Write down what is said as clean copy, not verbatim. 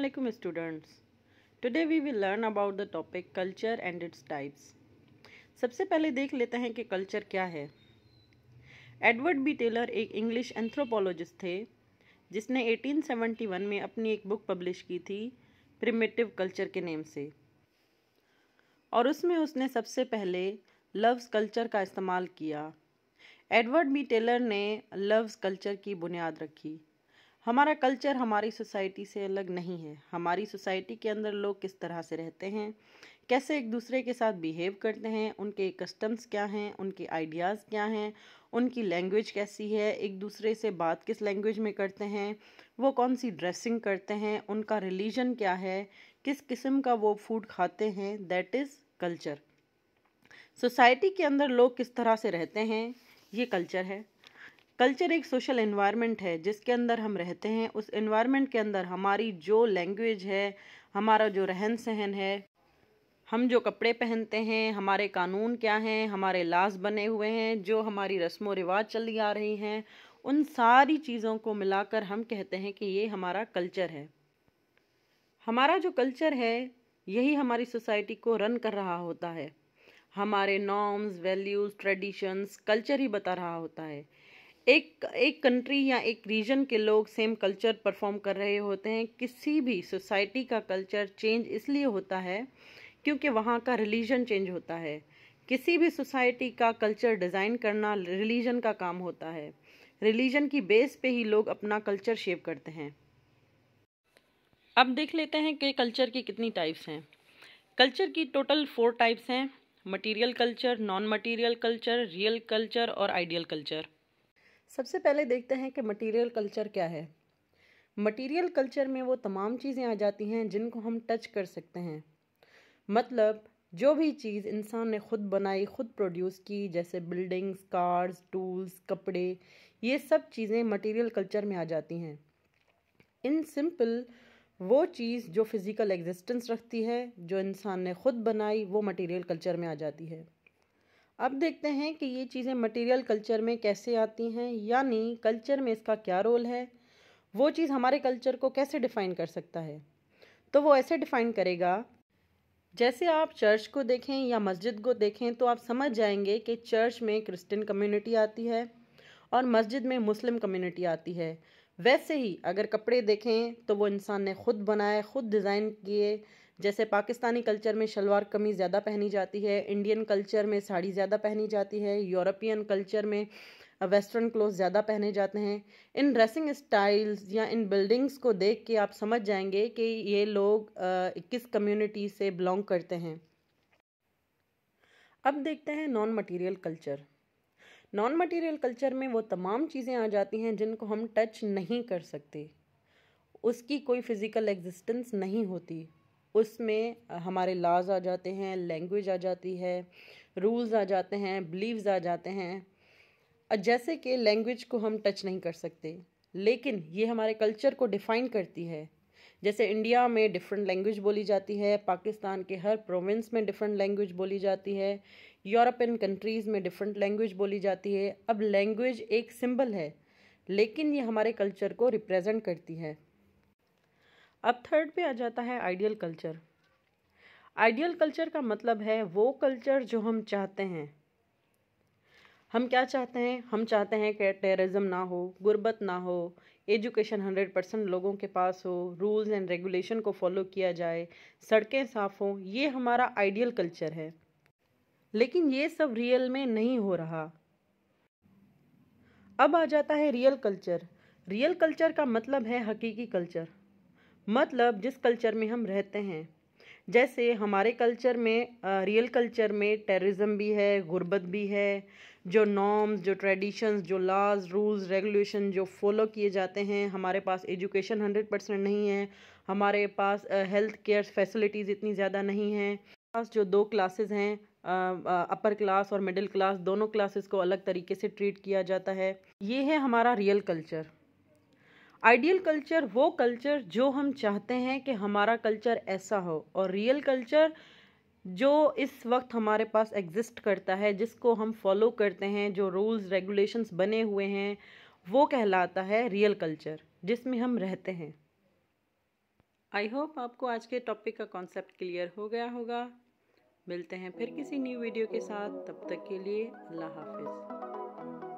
Assalamualaikum students. Today we will learn about the topic culture and its types. सबसे पहले देख लेते हैं कि कल्चर क्या है। एडवर्ड बी टेलर एक इंग्लिश एंथ्रोपोलॉजिस्ट थे जिसने 1871 में अपनी एक बुक पब्लिश की थी प्रिमिटिव कल्चर के नेम से, और उसमें उसने सबसे पहले लव्स कल्चर का इस्तेमाल किया। एडवर्ड बी टेलर ने लव्स कल्चर की बुनियाद रखी। हमारा कल्चर हमारी सोसाइटी से अलग नहीं है। हमारी सोसाइटी के अंदर लोग किस तरह से रहते हैं, कैसे एक दूसरे के साथ बिहेव करते हैं, उनके कस्टम्स क्या हैं, उनके आइडियाज़ क्या हैं, उनकी लैंग्वेज कैसी है, एक दूसरे से बात किस लैंग्वेज में करते हैं, वो कौन सी ड्रेसिंग करते हैं, उनका रिलीजन क्या है, किस किस्म का वो फूड खाते हैं, दैट इज़ कल्चर। सोसाइटी के अंदर लोग किस तरह से रहते हैं, ये कल्चर है। कल्चर एक सोशल एनवायरनमेंट है जिसके अंदर हम रहते हैं। उस एनवायरनमेंट के अंदर हमारी जो लैंग्वेज है, हमारा जो रहन सहन है, हम जो कपड़े पहनते हैं, हमारे कानून क्या हैं, हमारे लॉज बने हुए हैं, जो हमारी रस्मों रिवाज चली आ रही हैं, उन सारी चीज़ों को मिलाकर हम कहते हैं कि ये हमारा कल्चर है। हमारा जो कल्चर है यही हमारी सोसाइटी को रन कर रहा होता है। हमारे नॉर्म्स, वैल्यूज़, ट्रेडिशंस कल्चर ही बता रहा होता है। एक कंट्री या एक रीजन के लोग सेम कल्चर परफॉर्म कर रहे होते हैं। किसी भी सोसाइटी का कल्चर चेंज इसलिए होता है क्योंकि वहाँ का रिलीजन चेंज होता है। किसी भी सोसाइटी का कल्चर डिज़ाइन करना रिलीजन का काम होता है। रिलीजन की बेस पे ही लोग अपना कल्चर शेप करते हैं। अब देख लेते हैं कि कल्चर की कितनी टाइप्स हैं। कल्चर की टोटल 4 टाइप्स हैं: material culture, non material culture, real culture और आइडियल कल्चर। सबसे पहले देखते हैं कि मटेरियल कल्चर क्या है। मटेरियल कल्चर में वो तमाम चीज़ें आ जाती हैं जिनको हम टच कर सकते हैं। मतलब जो भी चीज़ इंसान ने खुद बनाई, खुद प्रोड्यूस की, जैसे बिल्डिंग्स, कार्स, टूल्स, कपड़े, ये सब चीज़ें मटेरियल कल्चर में आ जाती हैं। इन सिंपल वो चीज़ जो फिज़िकल एग्जिस्टेंस रखती है, जो इंसान ने खुद बनाई, वो मटेरियल कल्चर में आ जाती है। अब देखते हैं कि ये चीज़ें मटेरियल कल्चर में कैसे आती हैं, यानी कल्चर में इसका क्या रोल है, वो चीज़ हमारे कल्चर को कैसे डिफ़ाइन कर सकता है। तो वो ऐसे डिफ़ाइन करेगा, जैसे आप चर्च को देखें या मस्जिद को देखें तो आप समझ जाएंगे कि चर्च में क्रिश्चियन कम्युनिटी आती है और मस्जिद में मुस्लिम कम्युनिटी आती है। वैसे ही अगर कपड़े देखें तो वो इंसान ने खुद बनाए, खुद डिज़ाइन किए। जैसे पाकिस्तानी कल्चर में शलवार कमीज़ ज़्यादा पहनी जाती है, इंडियन कल्चर में साड़ी ज़्यादा पहनी जाती है, यूरोपियन कल्चर में वेस्टर्न क्लोथ ज़्यादा पहने जाते हैं। इन ड्रेसिंग स्टाइल्स या इन बिल्डिंग्स को देख के आप समझ जाएंगे कि ये लोग किस कम्युनिटी से बिलोंग करते हैं। अब देखते हैं non material culture. Non material culture में वो तमाम चीज़ें आ जाती हैं जिनको हम टच नहीं कर सकते, उसकी कोई फिज़िकल एग्जिस्टेंस नहीं होती। उसमें हमारे लॉज आ जाते हैं, लैंग्वेज आ जाती है, रूल्स आ जाते हैं, बिलीव्स आ जाते हैं। जैसे कि लैंग्वेज को हम टच नहीं कर सकते, लेकिन ये हमारे कल्चर को डिफ़ाइन करती है। जैसे इंडिया में डिफरेंट लैंग्वेज बोली जाती है, पाकिस्तान के हर प्रोविंस में डिफरेंट लैंग्वेज बोली जाती है, यूरोपियन कंट्रीज़ में डिफरेंट लैंग्वेज बोली जाती है। अब लैंग्वेज एक सिंबल है, लेकिन ये हमारे कल्चर को रिप्रेजेंट करती है। अब थर्ड पे आ जाता है आइडियल कल्चर। आइडियल कल्चर का मतलब है वो कल्चर जो हम चाहते हैं। हम क्या चाहते हैं? हम चाहते हैं कि टेररिज्म ना हो, गुर्बत ना हो, एजुकेशन 100% लोगों के पास हो, रूल्स एंड रेगुलेशन को फॉलो किया जाए, सड़कें साफ़ हों। ये हमारा आइडियल कल्चर है, लेकिन ये सब रियल में नहीं हो रहा। अब आ जाता है रियल कल्चर। रियल कल्चर का मतलब है हकीकी कल्चर, मतलब जिस कल्चर में हम रहते हैं। जैसे हमारे कल्चर में, रियल कल्चर में टेररिज्म भी है, गुर्बत भी है। जो नॉर्म्स, जो ट्रेडिशंस, जो लॉज, रूल्स, रेगुलेशन जो फॉलो किए जाते हैं। हमारे पास एजुकेशन 100% नहीं है, हमारे पास हेल्थ केयर फैसिलिटीज़ इतनी ज़्यादा नहीं हैं। पास जो 2 क्लासेस हैं, अपर क्लास और मिडिल क्लास, दोनों क्लासेस को अलग तरीके से ट्रीट किया जाता है। ये है हमारा रियल कल्चर। आइडियल कल्चर वो कल्चर जो हम चाहते हैं कि हमारा कल्चर ऐसा हो, और रियल कल्चर जो इस वक्त हमारे पास एग्जिस्ट करता है, जिसको हम फॉलो करते हैं, जो रूल्स रेगुलेशंस बने हुए हैं, वो कहलाता है रियल कल्चर, जिसमें हम रहते हैं। आई होप आपको आज के टॉपिक का कॉन्सेप्ट क्लियर हो गया होगा। मिलते हैं फिर किसी न्यू वीडियो के साथ, तब तक के लिए अल्लाह हाफिज़।